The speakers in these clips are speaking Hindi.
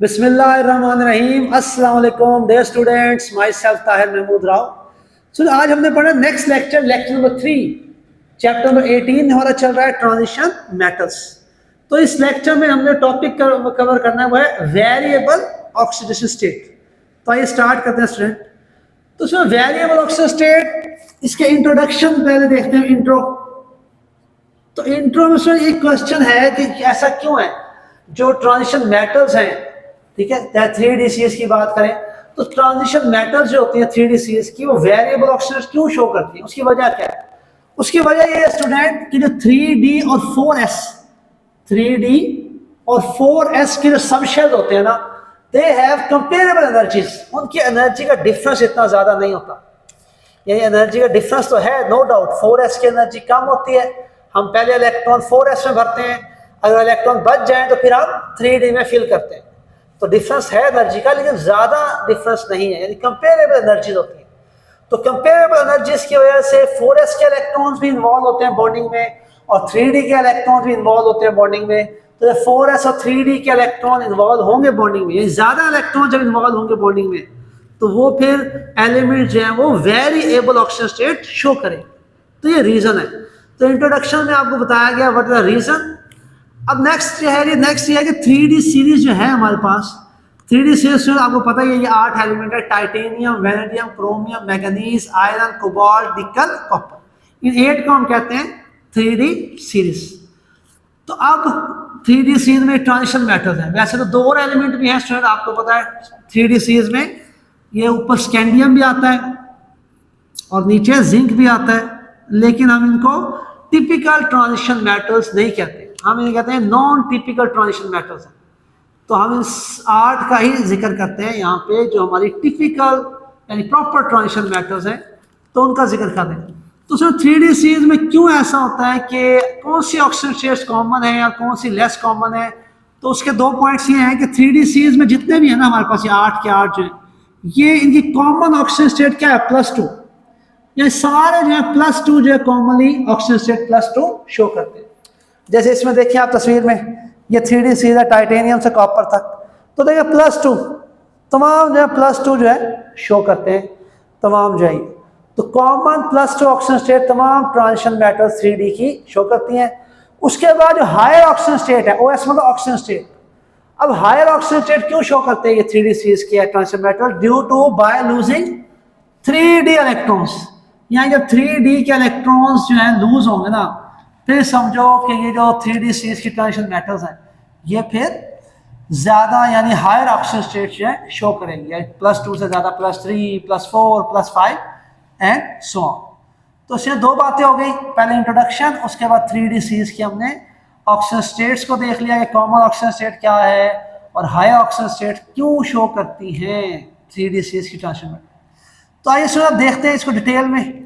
बिस्मिल्लाहिर्रहमानिर्रहीम। अस्सलाम वालेकुम dear students, myself Tahir Mahmood Rao. So आज हमने पढ़ा next lecture number 3, chapter number 18 हमारा चल रहा है ट्रांजिशन मेटल्स। तो इस लेक्चर में हमने टॉपिक कवर करना है वो है वेरिएबल ऑक्सीडेशन स्टेट। तो आइए स्टार्ट करते हैं स्टूडेंट। तो उसमें वेरिएबल ऑक्सीडेशन स्टेट, इसके इंट्रोडक्शन पहले देखते हैं। इंट्रो तो इंट्रो में एक क्वेश्चन है कि ऐसा क्यों है जो ट्रांजिशन मेटल्स हैं, ठीक है, 3D सीरीज की बात करें तो ट्रांजिशन मेटल्स जो होती है 3D सीरीज की, वो वेरिएबल ऑक्सीडेशन क्यों शो करती है? उसकी वजह क्या है? उसकी वजह ये है स्टूडेंट कि जो 3D और 4S 3D और 4S के जो सब शेल होते हैं ना, दे हैव कंपेरेबल एनर्जीज। उनकी एनर्जी का डिफरेंस इतना ज्यादा नहीं होता। यानी एनर्जी का डिफरेंस तो है, नो डाउट। 4S की एनर्जी कम होती है, हम पहले इलेक्ट्रॉन 4S में भरते हैं, अगर इलेक्ट्रॉन बच जाए तो फिर हम 3D में फिल करते हैं। तो डिफरेंस है एनर्जी का, लेकिन ज्यादा डिफरेंस नहीं है, यानी कंपेरेबल एनर्जीज होती है। तो कंपेरेबल एनर्जीज की वजह से 4S के इलेक्ट्रॉन्स भी इन्वॉल्व होते हैं बॉन्डिंग में, और 3D के इलेक्ट्रॉन्स भी इन्वॉल्व होते हैं बॉन्डिंग में। तो 4S और 3D के इलेक्ट्रॉन इन्वॉल्व होंगे बॉन्डिंग में, यानी ज्यादा इलेक्ट्रॉन जब इन्वॉल्व होंगे बॉन्डिंग में, तो वो फिर एलिमेंट जो है वो वेरिएबल ऑक्सीडेशन स्टेट शो करे। तो ये रीजन है। तो इंट्रोडक्शन में आपको बताया गया व्हाट इज द रीजन। अब नेक्स्ट ये है कि 3D सीरीज जो है हमारे पास, 3D सीरीज में आपको पता ही है ये 8 एलिमेंट है: titanium, vanadium, chromium, manganese, iron, cobalt, निकल, कॉपर। इन 8 को हम कहते हैं 3D सीरीज। तो अब 3D सीरीज में ट्रांजिशन मेटल्स है। वैसे तो 2 और एलिमेंट भी हैं स्टूडेंट, आपको पता है 3D सीरीज में ये ऊपर स्कैंडियम भी आता है और नीचे जिंक भी आता है, लेकिन हम इनको टिपिकल ट्रांजिशन मेटल्स नहीं कहते, हम इन्हें कहते हैं नॉन टिपिकल ट्रांजिशन मेटल्स हैं। तो हम इस 8 का ही जिक्र करते हैं यहाँ पे, जो हमारी टिपिकल यानी प्रॉपर ट्रांजिशन मेटल्स हैं, तो उनका जिक्र करते हैं। तो उसमें 3D सीरीज में क्यों ऐसा होता है कि कौन सी ऑक्सीजन शेयर्स कॉमन है या कौन सी लेस कॉमन है? तो उसके 2 पॉइंट्स ये हैं कि 3D सीरीज में जितने भी है ना हमारे पास, ये 8 के 8 जो है, ये इनकी कॉमन ऑक्सीजन स्टेट क्या है? +2। ये सारे जो है +2 जो है कॉमनली ऑक्सीजन स्टेट +2 शो करते हैं। जैसे इसमें देखिए आप तस्वीर में, ये 3D सीरीज है टाइटेनियम से कॉपर तक, तो देखिए +2 तमाम जो है +2 जो है शो करते हैं तमाम जो है। तो कॉमन +2 ऑक्सीजन स्टेट तमाम ट्रांजिशन मेटल्स 3D की शो करती हैं। उसके बाद जो हायर ऑक्सीजन स्टेट है, OS मतलब ऑक्सीजन स्टेट। अब हायर ऑक्सीजन स्टेट क्यों शो करते हैं ये 3D सीरीज के transition metal? Due to by losing 3D electrons. यहाँ जब 3D के इलेक्ट्रॉन्स जो है लूज होंगे ना, फिर समझो कि ये जो 3D सीरीज की ट्रांजिशन मेटल्स हैं ये फिर ज्यादा यानी हायर ऑक्सीजन स्टेट जो है शो करेंगे, +2 से ज्यादा, +3, +4, +5 एंड सो ऑन। तो इसमें 2 बातें हो गई, पहले इंट्रोडक्शन, उसके बाद 3D सीरीज की हमने ऑक्सीजन स्टेट्स को देख लिया कि कॉमन ऑक्सीजन स्टेट क्या है और हायर ऑक्सीजन स्टेट क्यों शो करती हैं 3D सीरीज की ट्रांजिशन मेटल। तो आइए सर देखते हैं इसको डिटेल में।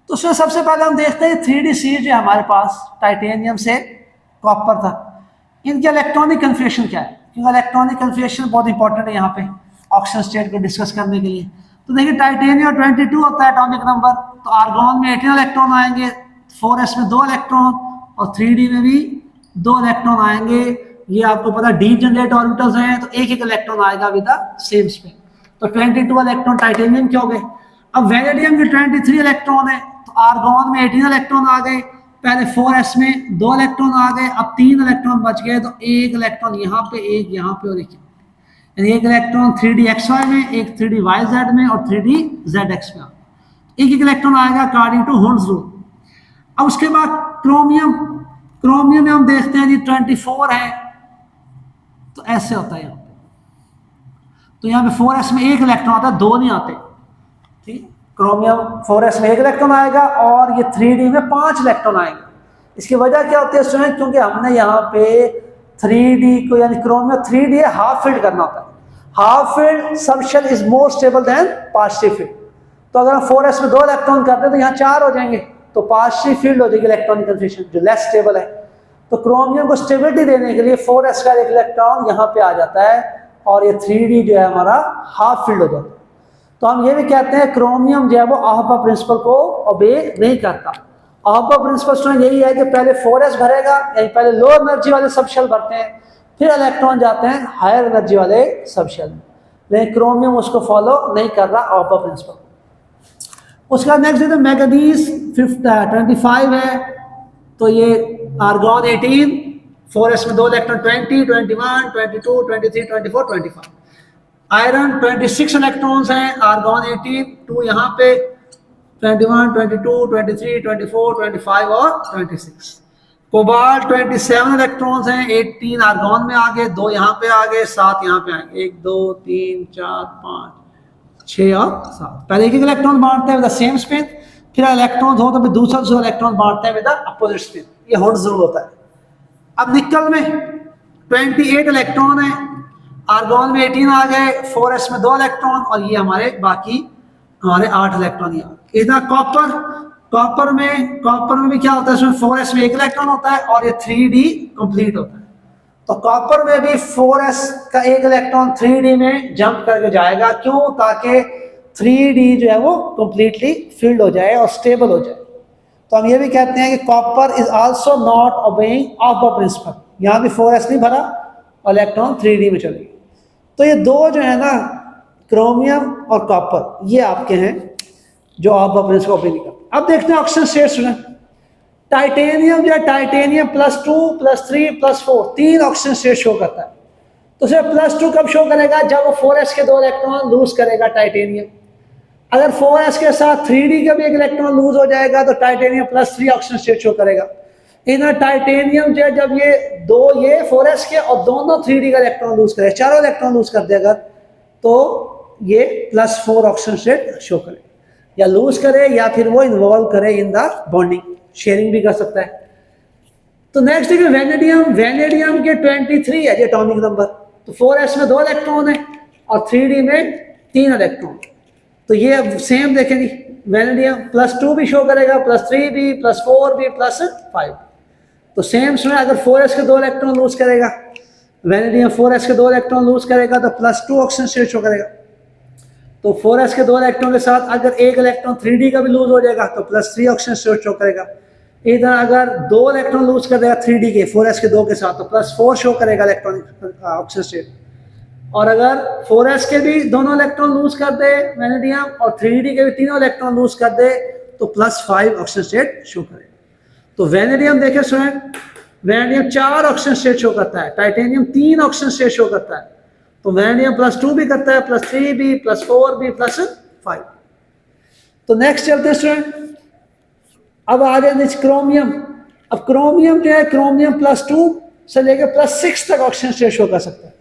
तो उसमें सबसे पहले हम देखते हैं 3D सीरीज है हमारे पास टाइटेनियम से कॉपर था, इनके इलेक्ट्रॉनिक कन्फिगरेशन क्या है? क्योंकि इलेक्ट्रॉनिक कन्फिगरेशन बहुत इंपॉर्टेंट है यहाँ पे ऑक्सीजन स्टेट को डिस्कस करने के लिए। तो देखिए टाइटेनियम 22 होता है एटॉमिक नंबर, तो आर्गॉन में 18 इलेक्ट्रॉन आएंगे, 4S में 2 इलेक्ट्रॉन और 3D में भी 2 इलेक्ट्रॉन आएंगे। ये आपको पता है डीजनरेट ऑर्बिटल्स हैं, तो एक इलेक्ट्रॉन आएगा विद द सेम स्पिन। तो 22 इलेक्ट्रॉन टाइटेनियम के हो गए। अब वेनेडियम के 23 इलेक्ट्रॉन है, तो आर्गॉन में 18 इलेक्ट्रॉन आ गए, पहले 4S में 2 इलेक्ट्रॉन आ गए, अब 3 इलेक्ट्रॉन बच गए, तो एक इलेक्ट्रॉन यहाँ पे, एक यहाँ पे और एक इलेक्ट्रॉन 3D XY में, एक 3D YZ में और 3D ZX में। एक इलेक्ट्रॉन आएगा अकॉर्डिंग टू हुंड्स रूल। अब उसके बाद क्रोमियम में हम देखते हैं जी 24 है, तो ऐसे होता है यहाँ पे। तो यहाँ पे 4S में 1 इलेक्ट्रॉन आता है, 2 नहीं आते, ठीक। क्रोमियम 4S में 1 इलेक्ट्रॉन आएगा और ये 3D में 5 इलेक्ट्रॉन आएंगे। इसकी वजह क्या होती है स्टूडेंट? क्योंकि हमने यहाँ पे 3D को यानी क्रोमियम 3D है, हाफ फील्ड करना होता है। Half field subshell is more stable then partial field. तो अगर हम 4S में 2 इलेक्ट्रॉन करते हैं तो यहाँ 4 हो जाएंगे, तो पार्शियल फील्ड हो जाएगी इलेक्ट्रॉनिक कन्फिगरेशन जो लेस स्टेबल है। तो क्रोमियम को स्टेबिलिटी देने के लिए 4S का 1 इलेक्ट्रॉन यहाँ पे आ जाता है और ये 3D जो है हमारा हाफ फील्ड हो जाता है। तो हम ये भी कहते हैं क्रोमियम जो है वो आह्वा प्रिंसिपल को ओबे नहीं करता। आह्वा प्रिंसिपल यही है कि पहले 4S भरेगा, यानी पहले लो एनर्जी वाले सब शेल भरते हैं, फिर इलेक्ट्रॉन जाते हैं हायर एनर्जी वाले सब शेल में, लेकिन क्रोमियम उसको फॉलो नहीं कर रहा ऑपर प्रिंसिपल। उसका नेक्स्ट है मैग्नीज 25 है, तो ये आर्गॉन 18, 4s में 2 इलेक्ट्रॉन 20, 21, 22, 23, 24, 25। आयरन 26 इलेक्ट्रॉन्स हैं, आर्गॉन 18, 2 यहाँ पे, 21, 22, 23, 24, 25 और 26। कोबाल्ट 27 इलेक्ट्रॉन्स हैं, 18 आर्गॉन में आ गए, 2 यहाँ पे आ गए, 7 यहाँ पे आएंगे, 1 2 3 4 5 6 और 7। पहले एक इलेक्ट्रॉन बांटते हैं विद द सेम स्पिन, फिर इलेक्ट्रॉन हो तो फिर दूसरा इलेक्ट्रॉन बांटते हैं विद द अपोजिट स्पिन। ये हॉट जरूर होता है। अब निकल में 28 इलेक्ट्रॉन है, आर्गॉन में 18 आ गए, 4s में 2 इलेक्ट्रॉन और ये हमारे बाकी 8 इलेक्ट्रॉन यहाँ। इधर कॉपर में भी क्या होता है, इसमें 4s में 1 इलेक्ट्रॉन होता है और ये 3d कंप्लीट होता है। तो कॉपर में भी 4s का 1 इलेक्ट्रॉन 3d में जंप करके जाएगा, क्यों? ताकि 3d जो है वो कंप्लीटली फिल्ड हो जाए और स्टेबल हो जाए। तो हम ये भी कहते हैं कि copper is also not obeying Aufbau principle. यहाँ भी 4s नहीं भरा और इलेक्ट्रॉन 3d में चले गए। तो ये दो जो है ना, क्रोमियम और कॉपर, ये आपके हैं जो ऑपर प्रिंसिपल ओबे नहीं करते। अब देखते हैं ऑक्सीजन स्टेट स्टूडेंट। टाइटेनियम जो है, टाइटेनियम +2 +3 +4 3 ऑक्सीजन स्टेट शो करता है। तो सिर्फ +2 कब शो करेगा? जब वो 4s के 2 इलेक्ट्रॉन लूज करेगा टाइटेनियम। अगर 4s के साथ 3d का भी 1 इलेक्ट्रॉन लूज हो जाएगा तो टाइटेनियम +3 ऑक्सीजन स्टेट शो करेगा। इन टाइटेनियम जो है, जब ये 4s के और दोनों 3d का इलेक्ट्रॉन लूज करे, चारों इलेक्ट्रॉन लूज कर देगा, तो ये +4 ऑक्सीजन स्टेट शो करे, या लूज करे या फिर वो इन्वॉल्व करे इन द बॉन्डिंग, शेयरिंग भी कर सकता है। तो नेक्स्ट है वेनेडियम के 23 है एटॉमिक नंबर। तो 4s में 2 इलेक्ट्रॉन है और 3d में 3 इलेक्ट्रॉन। तो ये अब सेम देखेंगे, वेनेडियम +2 भी शो करेगा, +3 भी, +4 भी, +5। तो सेम सुना, अगर 4s के 2 इलेक्ट्रॉन लूज करेगा, वेनेडियम 4s के 2 इलेक्ट्रॉन लूज करेगा तो +2 ऑक्सीजन स्टेट शो करेगा। तो 4s के 2 इलेक्ट्रॉन के साथ अगर 1 इलेक्ट्रॉन 3d का भी लूज हो जाएगा तो +3 ऑक्सीजन स्टेट शो करेगा। इधर अगर 2 इलेक्ट्रॉन लूज कर देगा 3d के 4s के 2 के साथ तो +4 शो करेगा इलेक्ट्रॉनिक ऑक्सीजन स्टेट। और अगर 4s के भी दोनों इलेक्ट्रॉन लूज कर दे वेनेडियम और 3d के भी तीनों इलेक्ट्रॉन लूज कर दे तो +5 ऑक्सीजन स्टेट शो करेगा। तो वेनेडियम देखे student, vanadium 4 oxygen state show करता है, टाइटेनियम 3 ऑक्सीजन स्टेट शो करता है। तो वेनेडियम +2 भी करता है, +3 भी, +4 भी, +5। तो नेक्स्ट चलते हैं स्टूडेंट। अब आ गए क्रोमियम। अब क्रोमियम जो है, क्रोमियम +2 से लेकर +6 तक ऑक्सीजन स्टेट शो कर सकता है।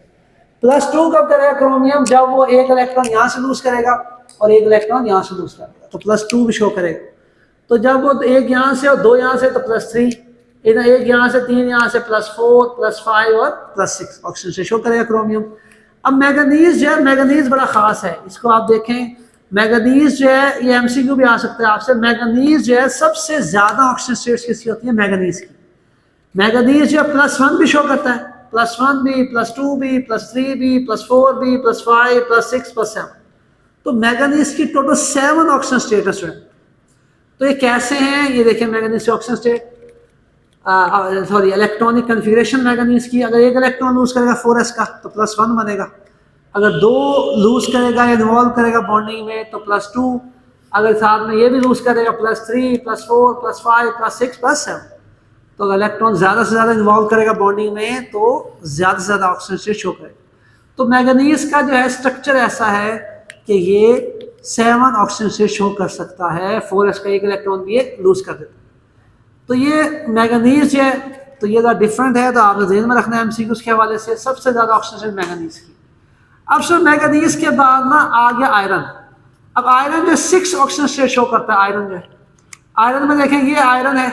+2 कब करेगा क्रोमियम? जब वो 1 इलेक्ट्रॉन यहाँ से लूज करेगा और 1 इलेक्ट्रॉन यहाँ से लूज करेगा, तो +2 भी शो करेगा। तो जब वो 1 यहाँ से और 2 यहाँ से तो +3, इधर 1 यहाँ से 3 यहाँ से +4 +5 और +6 ऑक्सीजन से शो करेगा क्रोमियम। अब मैग्नीज जो है, मैग्नीज बड़ा खास है, इसको आप देखें। मैग्नीज जो है, ये MCQ भी आ सकता है आपसे। मैग्नीज जो है, सबसे ज्यादा ऑक्सीजन स्टेट्स किसकी होती है? मैग्नीज की। मैग्नीज जो है +1 भी शो करता है, +1 भी, +2 भी, +3 भी, +4 भी, +5, +6, +7। तो मैग्नीज की टोटल 7 ऑक्सीजन स्टेट है। तो ये कैसे हैं? ये देखिए manganese oxygen state, sorry electronic configuration manganese की। अगर 1 इलेक्ट्रॉन लूज करेगा 4s का तो +1 बनेगा। अगर 2 लूज करेगा, इन्वॉल्व करेगा बॉन्डिंग में तो +2। अगर साथ में ये भी लूज करेगा +3, +4, +5, +6, +7। तो अगर इलेक्ट्रॉन ज़्यादा से ज़्यादा इन्वॉल्व करेगा बॉन्डिंग में तो ज़्यादा से ज़्यादा ऑक्सीजन स्टेट शो करेगा। तो मैग्नीज का जो है स्ट्रक्चर ऐसा है कि ये 7 ऑक्सीजन स्टेट शो कर सकता है। 4s का 1 इलेक्ट्रॉन भी ये लूज कर देता है। तो ये मैग्नीज है, तो ये डिफरेंट है, तो आपने ध्यान में रखना है MCQ के हवाले से। सबसे ज़्यादा ऑक्सीजन स्टेट मैग्नीज की। अब सर मैग्नीज के बाद ना आ गया आयरन। अब आयरन जो 6 ऑक्सीजन स्टेट शो करता है। आयरन जो है, आयरन में देखें ये आयरन है,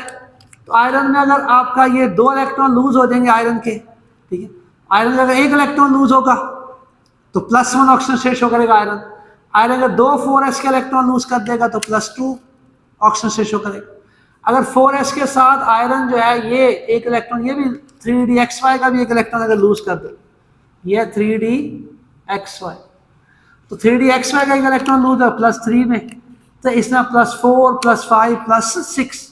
तो आयरन में अगर आपका ये 2 इलेक्ट्रॉन लूज हो जाएंगे आयरन के, ठीक है। आयरन का अगर 1 इलेक्ट्रॉन लूज होगा तो +1 ऑक्सीजन स्टेट शो करेगा आयरन। आयरन अगर 2 4s के इलेक्ट्रॉन लूज कर देगा तो +2 ऑक्सीजन स्टेट शो करेगा। अगर 4s के साथ आयरन जो है, ये 1 इलेक्ट्रॉन, ये भी 3dxy का भी 1 इलेक्ट्रॉन अगर लूज कर दे, ये 3dxy, तो 3dxy का 1 इलेक्ट्रॉन लूज है +3 में, तो इसमें +4 +5 +6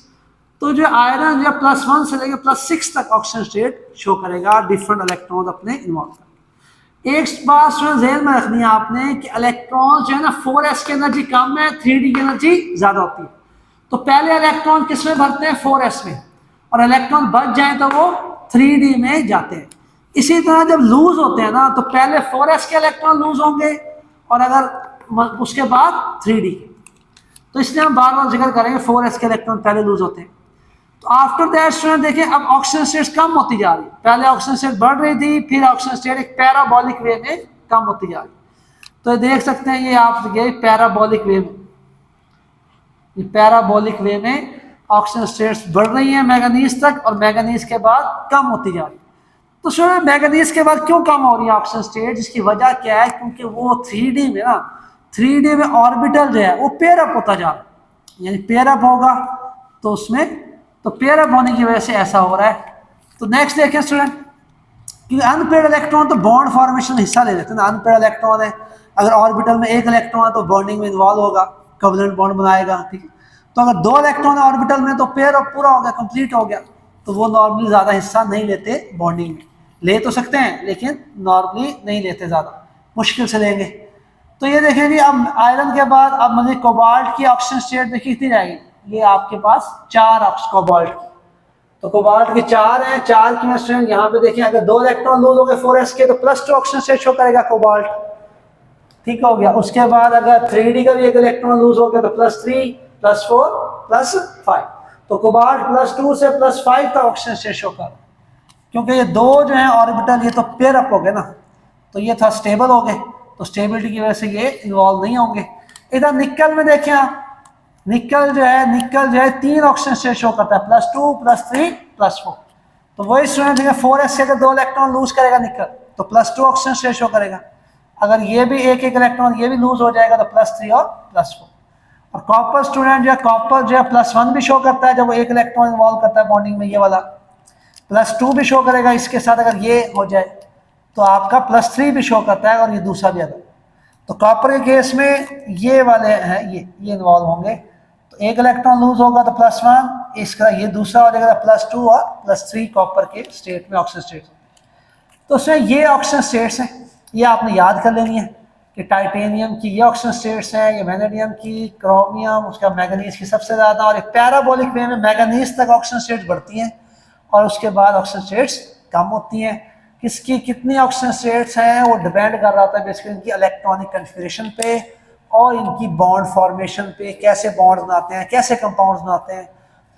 तो जो आयरन जो +1 से लेकर +6 तक ऑक्सीजन स्टेट शो करेगा, डिफरेंट इलेक्ट्रॉन अपने इन्वॉल्व कर। एक बात स्टूडेंट ध्यान में रखनी है आपने कि इलेक्ट्रॉन जो है ना 4s की एनर्जी कम है, 3d की एनर्जी ज्यादा होती है। तो पहले इलेक्ट्रॉन किस में भरते हैं? 4s में, और इलेक्ट्रॉन बच जाए तो वो 3d में जाते हैं। इसी तरह जब लूज होते हैं ना तो पहले 4s के इलेक्ट्रॉन लूज होंगे और अगर उसके बाद 3d। तो इसलिए हम बार बार जिक्र करेंगे 4s के इलेक्ट्रॉन पहले लूज होते हैं। तो आफ्टर दैट स्टूडेंट देखिए अब ऑक्सीजन स्टेट्स कम होती जा रही है। पहले ऑक्सीजन स्टेट बढ़ रही थी, फिर ऑक्सीजन स्टेट एक पैराबोलिक वे में कम होती जा रही। तो देख सकते हैं ये आप ये पैराबोलिक वे में, ये पैराबोलिक वे में ऑक्सीजन स्टेट्स बढ़ रही हैं मैंगनीज तक, और मैंगनीज के बाद कम होती जा रही। तो स्टूडेंट मैंगनीज के बाद क्यों कम हो रही है ऑक्सीजन स्टेट? जिसकी वजह क्या है? क्योंकि वो 3D में ना, 3D में ऑर्बिटल जो है वो पेयर अप होता जा रहा है, यानी पेयर अप होगा तो उसमें, तो पेयर अप होने की वजह से ऐसा हो रहा है। तो नेक्स्ट देखें स्टूडेंट, क्योंकि अनपेयर्ड इलेक्ट्रॉन तो बॉन्ड फॉर्मेशन में हिस्सा ले लेते हैं ना। अनपेयर्ड इलेक्ट्रॉन है, अगर ऑर्बिटल में एक इलेक्ट्रॉन है तो बॉन्डिंग में इन्वॉल्व होगा, कोवलेंट बॉन्ड बनाएगा, ठीक है। तो अगर 2 इलेक्ट्रॉन है ऑर्बिटल में तो पेयर अप पूरा हो गया, कंप्लीट हो गया। तो वो नॉर्मली ज़्यादा हिस्सा नहीं लेते बॉन्डिंग में, ले तो सकते हैं लेकिन नॉर्मली नहीं लेते, ज़्यादा मुश्किल से लेंगे। तो ये देखें जी, अब आयरन के बाद अब मुझे कोबाल्ट की ऑक्सीजन स्टेट देखिए कितनी जाएगी। ये आपके पास 4 कोबाल्ट, तो कोबाल्ट के 4 हैं। 4 की स्ट्रेंथ यहाँ पे देखिए, अगर 2 इलेक्ट्रॉन लूज हो गए 4s के तो +2 ऑक्सीजन स्टेट शो करेगा कोबाल्ट, ठीक हो गया। उसके बाद अगर 3d का भी एक इलेक्ट्रॉन लूज हो गया तो +3 +4 +5, तो कोबाल्ट +2 से +5 का ऑक्सीजन स्टेट शो कर, क्योंकि ये 2 जो है ऑर्बिटल ये तो पेयर अप हो गए ना, तो ये था स्टेबल हो गए, तो स्टेबिलिटी की वजह से ये इन्वॉल्व नहीं होंगे। इधर निकल में देखें आप, निकल जो है 3 ऑक्सीजन स्टेट शो करता है, +2 +3 +4। तो वही स्टूडेंट है 4s से अगर 2 इलेक्ट्रॉन लूज करेगा निकल तो +2 ऑक्सीजन स्टेट शो करेगा। अगर ये भी एक इलेक्ट्रॉन ये भी लूज हो जाएगा तो +3 और +4। और कॉपर स्टूडेंट जो है, कॉपर जो है +1 भी शो करता है जब वो एक इलेक्ट्रॉन इन्वॉल्व करता है बॉन्डिंग में, ये वाला +2 भी शो करेगा इसके साथ अगर ये हो जाए, तो आपका +3 भी शो करता है और ये दूसरा भी आता है। तो कॉपर के केस में ये वाले हैं, ये इन्वॉल्व होंगे, तो एक इलेक्ट्रॉन लूज होगा तो +1, इसका ये दूसरा हो जाएगा +2 और +3 कॉपर के स्टेट में ऑक्सीजन स्टेट। तो उसमें ये ऑक्सीजन स्टेट्स हैं, ये आपने याद कर लेनी है कि टाइटेनियम की ये ऑक्सीजन स्टेट्स हैं, ये वैनेडियम की, क्रोमियम, उसका मैंगनीज की सबसे ज़्यादा, और एक पैराबोलिक वे में मैंगनीज तक ऑक्सीजन स्टेट्स बढ़ती हैं और उसके बाद ऑक्सीजन स्टेट्स कम होती हैं। किसकी कितनी ऑक्सीजन स्टेट्स हैं वो डिपेंड कर रहा था बेसिकली इनकी इलेक्ट्रॉनिक कन्फिगरेशन पे और इनकी बॉन्ड फॉर्मेशन पे, कैसे बॉन्ड बनाते हैं, कैसे कंपाउंड्स बनाते हैं।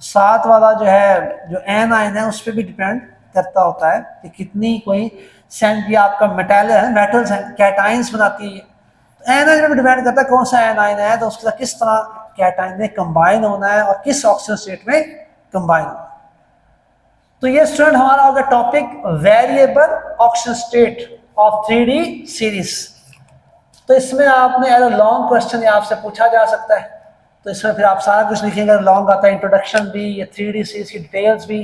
साथ वाला जो है जो एन आयन है उस पर भी डिपेंड करता होता है कि कितनी कोई सेंट या आपका मेटल्स हैं, कैटाइंस बनाती है। तो एन आयन पर डिपेंड करता है कौन सा एन आयन है, तो उसके साथ किस तरह कैटाइन में कंबाइन होना है और किस ऑक्सीजन स्टेट में कंबाइन होना है। तो ये स्टूडेंट हमारा होगा topic variable oxygen state of 3D series. तो इसमें आपने एज लॉन्ग क्वेश्चन आपसे पूछा जा सकता है, तो इसमें फिर आप सारा कुछ लिखेंगे, लॉन्ग आता है, इंट्रोडक्शन भी, ये 3D सीरीज की डिटेल्स भी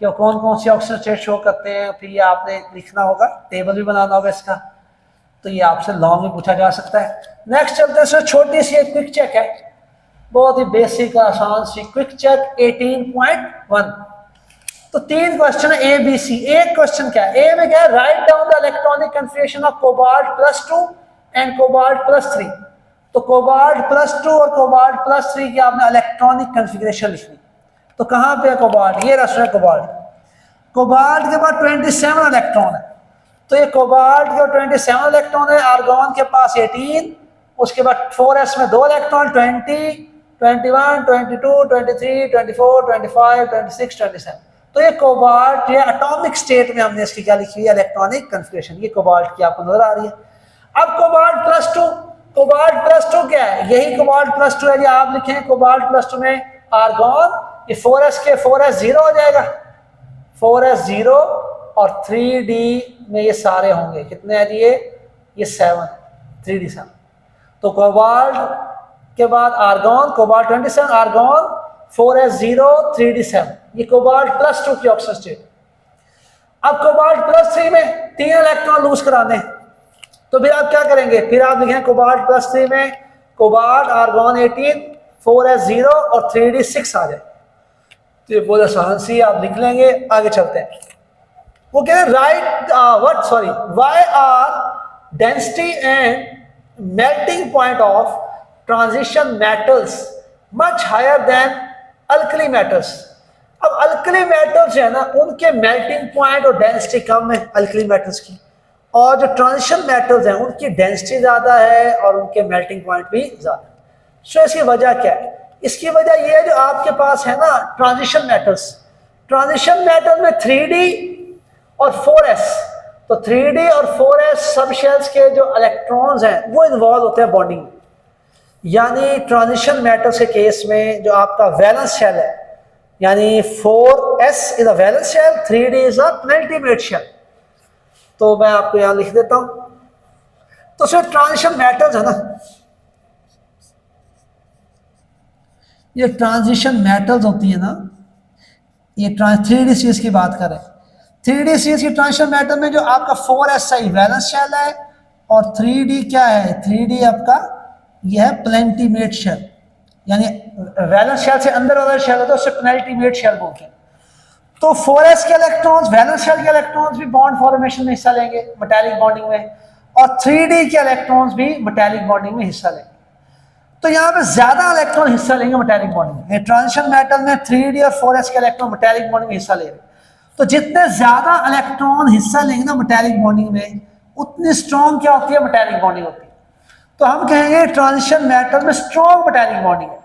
कि कौन कौन सी ऑक्सीजन स्टेट शो करते हैं, फिर ये आपने लिखना होगा, टेबल भी बनाना होगा इसका। तो ये आपसे लॉन्ग भी पूछा जा सकता है। नेक्स्ट चलते हैं सर, छोटी सी एक क्विक चेक है, बहुत ही बेसिक आसान सी क्विक चेक 18.1। तो 3 क्वेश्चन है ए बी सी। एक क्वेश्चन क्या है, ए में क्या है, write down the electronic configuration of cobalt +2 and cobalt +3। तो कोबाल्ट +2 और कोबाल्ट +3 की आपने इलेक्ट्रॉनिक कन्फिगरेशन लिखनी। तो कहाँ पे है कोबाल्ट, ये रहा कोबाल्ट। कोबाल्ट के बाद 27 इलेक्ट्रॉन है, तो ये कोबाल्ट के 27 इलेक्ट्रॉन है। आर्गॉन के पास 18, उसके बाद 4s में 2 इलेक्ट्रॉन 20, 21, 22, 23, 24, 25, 26, 27। तो ये कोबाल्ट ये एटॉमिक स्टेट में हमने इसकी क्या लिखी है, इलेक्ट्रॉनिक कन्फिगरेशन, ये कोबाल्ट की आपको नजर आ रही है। अब कोबाल्ट +2, कोबाल्ट +2 क्या है, यही कोबाल्ट +2 है, आप लिखें कोबाल्ट +2 में आर्गॉन, ये 4s के 4s 0 हो जाएगा, 4s 0 और 3D में ये सारे होंगे, कितने हैं ये 7, 3D 7। तो कोबाल्ट के बाद argon, cobalt 27, argon 4s 0 3D 7, ये कोबाल्ट +2 की ऑक्सीजन स्टेट। अब कोबाल्ट +3 में 3 इलेक्ट्रॉन लूज कराने, तो फिर आप क्या करेंगे, फिर आप लिखें कोबाल्ट +3 में कोबाल्ट आर्गॉन 18, 4s 0 और 3D 6 आ जाए। तो ये बहुत आसान सी आप लिख लेंगे। आगे चलते हैं। वो कह रहे हैं right what sorry why are density and melting point of transition metals much higher than alkali metals. अब अल्कली मेटल्स जो है ना उनके मेल्टिंग पॉइंट और डेंसिटी कम है अल्कली मेटल्स की, और जो ट्रांजिशन मेटल्स हैं उनकी डेंसिटी ज़्यादा है और उनके मेल्टिंग पॉइंट भी ज़्यादा है। सो इसकी वजह क्या है? इसकी वजह यह है जो आपके पास है ना ट्रांजिशन मेटल में 3D और 4s, तो 3D और 4s सब शेल्स के जो इलेक्ट्रॉन्स हैं वो इन्वॉल्व होते हैं बॉन्डिंग में। यानी ट्रांजिशन मेटल्स के केस में जो आपका वैलेंस शेल है, यानी 4s is a valence shell, 3D is a penultimate shell. तो मैं आपको यहां लिख देता हूं। तो सिर्फ ट्रांजिशन मेटल्स है ना, ये ट्रांजिशन मेटल्स होती है ना, ये 3D सीरीज की बात करें, 3D सीरीज की ट्रांजिशन मेटल में जो आपका 4s है वैलेंस शेल है, और 3D क्या है? 3D आपका यह है पेनल्टीमेट शेल, यानी वैलेंस शेल से अंदर वाला शेल होता है उसे पेनल्टीमेट शेल बोलते हैं। तो 4s के इलेक्ट्रॉन्स, वैलेंस शेल के इलेक्ट्रॉन्स भी बॉन्ड फॉर्मेशन में हिस्सा लेंगे मेटालिक बॉन्डिंग में, और 3D के इलेक्ट्रॉन्स भी मेटालिक बॉन्डिंग में हिस्सा लेंगे। तो यहाँ पे ज्यादा इलेक्ट्रॉन हिस्सा लेंगे मेटालिक बॉन्डिंग में। ट्रांजिशन मेटल में 3D और 4s के इलेक्ट्रॉन मेटालिक बॉन्डिंग में हिस्सा ले रहे हैं। तो जितने ज्यादा इलेक्ट्रॉन हिस्सा लेंगे ना मेटालिक बॉन्डिंग में, उतनी स्ट्रॉन्ग क्या होती है? मेटालिक बॉन्डिंग होती है। तो हम कहेंगे ट्रांजिशन मेटल में स्ट्रॉन्ग मेटालिक बॉन्डिंग है।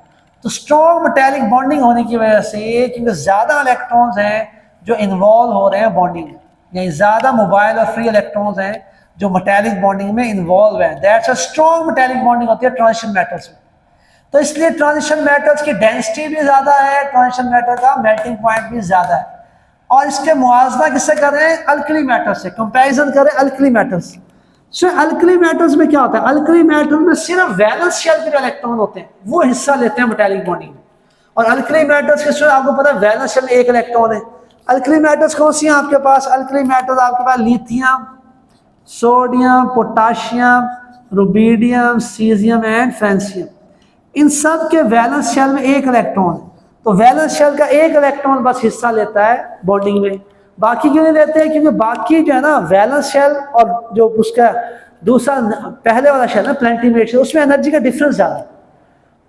तो स्ट्रॉन्ग मेटालिक बॉन्डिंग होने की वजह से, क्योंकि ज्यादा इलेक्ट्रॉन्स हैं जो इन्वॉल्व हो रहे हैं बॉन्डिंग में, यानी ज्यादा मोबाइल और फ्री इलेक्ट्रॉन्स हैं जो मेटालिक बॉन्डिंग में इन्वॉल्व हैं, that's a strong metallic bonding होती है ट्रांजिशन मेटल्स में। तो इसलिए ट्रांजिशन मेटल्स की डेंसिटी भी ज्यादा है, ट्रांजिशन मेटल का मेल्टिंग पॉइंट भी ज्यादा है। और इसके मुआवजा किससे करें? अल्कली मेटल्स से कंपैरिजन करें अल्कली मेटल्स। सो अल्कली मेटल्स में क्या होता है? अल्कली मेटल में सिर्फ वैलेंस शेल के जो इलेक्ट्रॉन होते हैं वो हिस्सा लेते हैं मेटालिक बॉन्डिंग में, और अल्कली मेटल्स के आपको पता है वैलेंस शेल में एक इलेक्ट्रॉन है। अल्कली मेटल्स कौन सी हैं आपके पास? अल्कली मेटल्स आपके पास lithium, sodium, potassium, rubidium, caesium and francium. इन सब के वैलेंस शेल में एक इलेक्ट्रॉन है। तो वैलेंस शेल का एक इलेक्ट्रॉन बस हिस्सा लेता है बॉन्डिंग में, बाकी क्यों नहीं लेते हैं? क्योंकि बाकी जो है ना वैलेंस शेल और जो उसका दूसरा पहले वाला शेल है पेनल्टीमेट शेल, उसमें एनर्जी का डिफरेंस ज़्यादा है।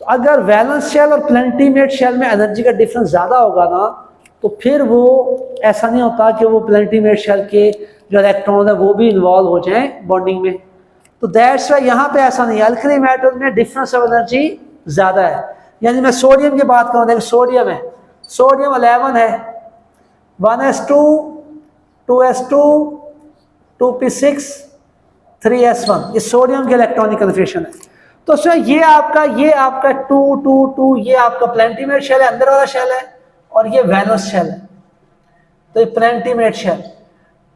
तो अगर वैलेंस शेल और पेनल्टीमेट शेल में एनर्जी का डिफरेंस ज़्यादा होगा ना, तो फिर वो ऐसा नहीं होता कि वो पेनल्टीमेट शेल के जो इलेक्ट्रॉन है वो भी इन्वॉल्व हो जाए बॉन्डिंग में। तो दैट्स वाई यहाँ पे ऐसा नहीं है। अल्कली मेटल में डिफरेंस ऑफ एनर्जी ज़्यादा है। यानी मैं सोडियम की बात करूँ, देखो सोडियम है, सोडियम 11 है, 1s2, 2s2, 2p6, 3s1, ये सोडियम के इलेक्ट्रॉनिक कन्फिग्रेशन है। तो सर ये आपका 2, 2, 2, ये आपका पेनल्टीमेट शेल है, अंदर वाला शेल है, और ये वैलेंस शेल है, तो ये पेनल्टीमेट शेल।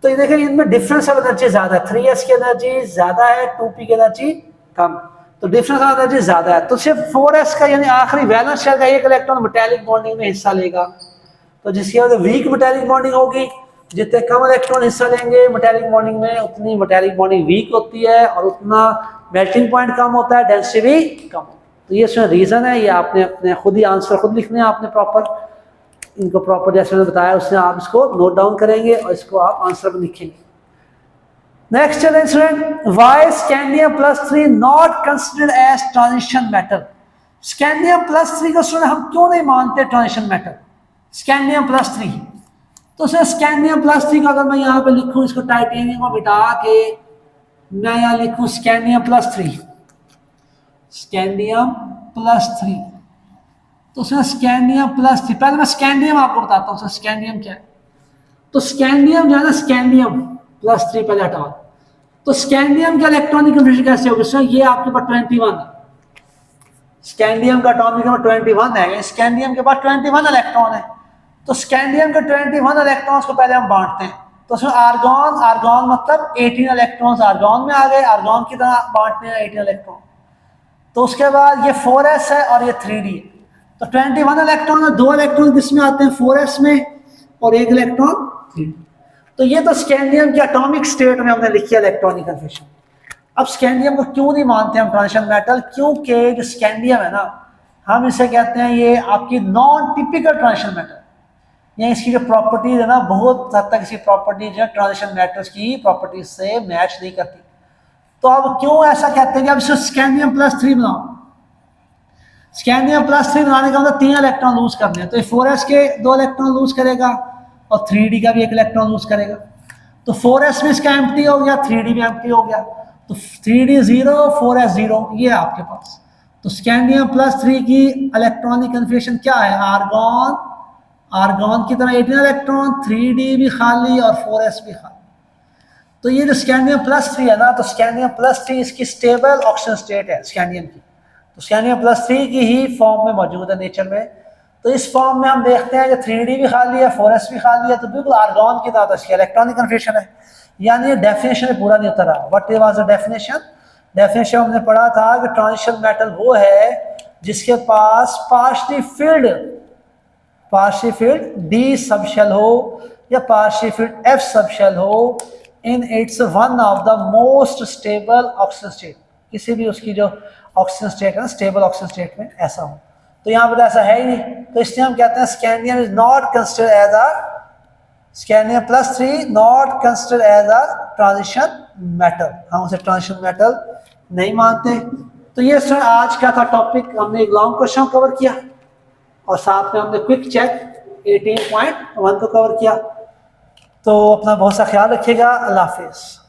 तो ये देखिए इनमें डिफरेंस ऑफ एनर्जी ज्यादा है, 3s की एनर्जी ज्यादा है, 2p की एनर्जी कम, तो डिफरेंस ऑफ एनर्जी ज्यादा है। तो सिर्फ 4s का यानी आखिरी वैलेंस शेल का एक इलेक्ट्रॉन मेटालिक बॉन्डिंग में हिस्सा लेगा, तो जिसकी वजह से वीक मेटालिक बॉन्डिंग होगी। जितने कम इलेक्ट्रॉन हिस्सा लेंगे मेटालिक बॉन्डिंग में, उतनी मेटालिक बॉन्डिंग वीक होती है और उतना मेल्टिंग पॉइंट कम होता है, डेंसिटी भी कम होती है। तो ये इसमें रीजन है, ये आपने अपने खुद ही आंसर खुद लिखने हैं आपने प्रॉपर, इनको प्रॉपर जैसे मैंने बताया उसने आप इसको नोट डाउन करेंगे और इसको आप आंसर में लिखेंगे। Next challenge student, why scandium +3 not considered as transition metal. Scandium +3 को स्टूडेंट हम क्यों नहीं मानते ट्रांजिशन मेटल? स्कैंडियम +3, तो सर स्कैंडियम +3 का अगर मैं यहाँ पे लिखूँ, इसको टाइटेनियम को मिटा के मैं यहाँ लिखूँ स्कैंडियम +3, स्कैंडियम +3, तो सर स्कैंडियम +3, पहले मैं स्कैंडियम आपको बताता हूँ सर स्कैंडियम क्या है। तो स्कैंडियम जो है ना, स्कैंडियम +3 पहले हटाओ, तो स्कैंडियम का इलेक्ट्रॉनिक कन्फिग्रेशन कैसे होगी सर? ये आपके पास 21 है, स्कैंडियम का एटॉमिक नंबर 21 है, स्कैंडियम के पास 21 इलेक्ट्रॉन है। तो स्कैंडियम के 21 इलेक्ट्रॉन्स को पहले हम बांटते हैं, तो उसमें आर्गॉन, आर्गॉन मतलब 18 इलेक्ट्रॉन्स आर्गॉन में आ गए, आर्गॉन की तरह बांटते हैं 18 इलेक्ट्रॉन। तो उसके बाद ये 4s है और ये 3d है, तो 21 इलेक्ट्रॉन और 2 इलेक्ट्रॉन किसमें आते हैं? 4s में, और 1 इलेक्ट्रॉन 3d। तो ये तो स्कैंडियम की एटॉमिक स्टेट में हमने लिखी है इलेक्ट्रॉनिक कन्फिग्रेशन। अब स्कैंडियम को क्यों नहीं मानते हम ट्रांजिशन मेटल? क्योंकि जो स्कैंडियम है ना, हम इसे कहते हैं ये आपकी नॉन टिपिकल ट्रांजिशन मेटल। या इसकी जो प्रॉपर्टीज है ना बहुत हद तक इसकी प्रॉपर्टीज जो है ट्रांजिशन मेटल्स की प्रॉपर्टीज से मैच नहीं करती। तो अब क्यों ऐसा कहते हैं कि अब इसको स्कैंडियम प्लस 3 बनाओ। स्कैंडियम प्लस 3 बनाने का मतलब 3 इलेक्ट्रॉन लूज करने हैं, तो 4s के 2 इलेक्ट्रॉन लूज करेगा और 3d का भी 1 इलेक्ट्रॉन लूज करेगा। तो 4s भी इसका एम्प्टी हो गया, 3d भी एम्प्टी हो गया, तो 3d 0 4s 0 ये है आपके पास। तो स्कैंडियम प्लस 3 की इलेक्ट्रॉनिक कन्फिगरेशन क्या है, आर्गॉन आर्गॉन की तरह 18 इलेक्ट्रॉन, 3d भी खाली और 4s भी खाली। तो ये जो स्कैंडियम प्लस 3 है ना, तो स्कैंडियम प्लस 3 इसकी स्टेबल ऑक्सीजन स्टेट है स्कैंडियम की, तो स्कैंडियम प्लस 3 की ही फॉर्म में मौजूद है नेचर में। तो इस फॉर्म में हम देखते हैं कि 3d भी खाली है, 4s भी खाली है, तो बिल्कुल आर्गॉन की तरह इसकी इलेक्ट्रॉनिक कन्फिगरेशन है। यानी ये डेफिनेशन में पूरा नहीं उतरा। What was the definition? Definition हमने पढ़ा था कि ट्रांजिशन मेटल वो है जिसके पास पार्शियल फील्ड डी सबशेल हो या पार्शियल फील्ड एफ सबशेल हो in its one of the most stable oxygen state, किसी भी उसकी जो ऑक्सीजन स्टेट है ना स्टेबल ऑक्सीजन स्टेट में ऐसा हो। तो यहाँ पर ऐसा है ही नहीं, तो इसलिए हम कहते हैं scandium is not considered as a scandium plus 3 not considered as a transition metal, हम उसे ट्रांजिशन मेटल नहीं मानते। तो ये सर आज का था टॉपिक, हमने एक लॉन्ग क्वेश्चन कवर किया और साथ में हमने क्विक चेक 18.1 को कवर किया। तो अपना बहुत सा ख्याल रखिएगा। अल्लाह हाफिज़।